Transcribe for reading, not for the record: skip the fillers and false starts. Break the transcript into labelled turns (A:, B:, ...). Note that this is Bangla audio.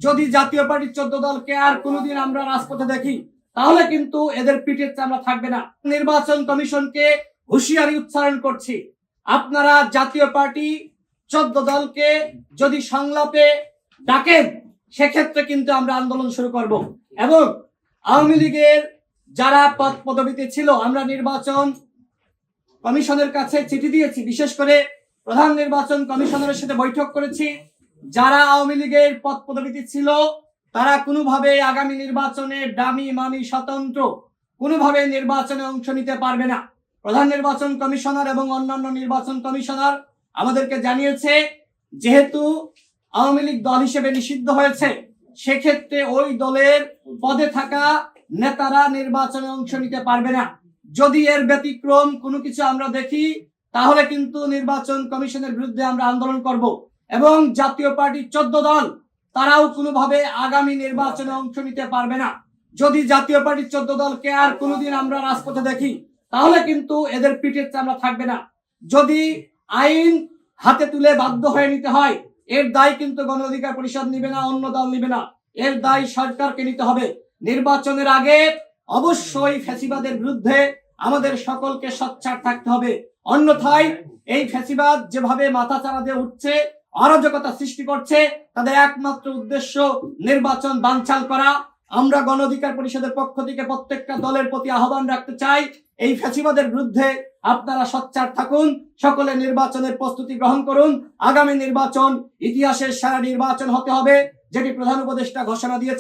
A: যদি জাতীয় পার্টির 14 দলকে আর কোনোদিন আমরা রাজপথে দেখি তাহলে কিন্তু এদের পিঠের চামড়া থাকবে না। নির্বাচন কমিশনকে হুঁশিয়ারি উচ্চারণ করছি, আপনারা জাতীয় পার্টি 14 দলকে যদি সংলাপে ডাকেন সেক্ষেত্রে কিন্তু আমরা আন্দোলন শুরু করব। এবং আওয়ামী লীগের যারা পদ পদবিতে ছিল আমরা নির্বাচন কমিশনের কাছে চিঠি দিয়েছি, বিশেষ করে প্রধান নির্বাচন কমিশনারের সাথে বৈঠক করেছি। যারা আওয়ামী লীগের পদ পদবিতে ছিল তারা কোনোভাবে আগামী নির্বাচনে ডামি মামি স্বতন্ত্র কোনোভাবে নির্বাচনে অংশ নিতে পারবে না। প্রধান নির্বাচন কমিশনার এবং অন্যান্য নির্বাচন কমিশনার আমাদেরকে জানিয়েছে যেহেতু আওয়ামী লীগ দল হিসেবে নিষিদ্ধ হয়েছে সেক্ষেত্রে ওই দলের পদে থাকা নেতারা নির্বাচনে অংশ নিতে পারবে না। যদি এর ব্যতিক্রম কোনো কিছু আমরা দেখি তাহলে কিন্তু নির্বাচন কমিশনের বিরুদ্ধে আমরা আন্দোলন করব। এবং জাতীয় পার্টির 14 দল তারাও কোনোভাবে আগামী নির্বাচনে অংশ নিতে পারবে না। যদি জাতীয় পার্টির 14 দলকে আর কোনোদিন আমরা রাজপথে দেখি তাহলে কিন্তু এদের পিঠের চামড়া থাকবে না। যদি আইন হাতে তুলে বাধ্য হয়ে নিতে হয় এর দায় কিন্তু গণ অধিকার পরিষদ নিবে না, অন্য দল নিবে না, এর দায় সরকারকে নিতে হবে। নির্বাচনের আগে অবশ্যই ফ্যাসিবাদের বিরুদ্ধে আমাদের সকলকে সোচ্চার থাকতে হবে, অন্যথায় এই ফ্যাসিবাদ যেভাবে মাথাচাড়া দিয়ে উঠছে, অরাজকতা সৃষ্টি করছে, তাদের একমাত্র উদ্দেশ্য নির্বাচন বানচাল করা। আমরা গণ অধিকার পরিষদের পক্ষ থেকে প্রত্যেকটা দলের প্রতি আহ্বান রাখতে চাই, এই ফ্যাসিবাদের বিরুদ্ধে আপনারা সোচ্চার থাকুন, সকলে নির্বাচনের প্রস্তুতি গ্রহণ করুন। আগামী নির্বাচন ইতিহাসের সেরা নির্বাচন হতে হবে, যেটি প্রধান উপদেষ্টা ঘোষণা দিয়েছে।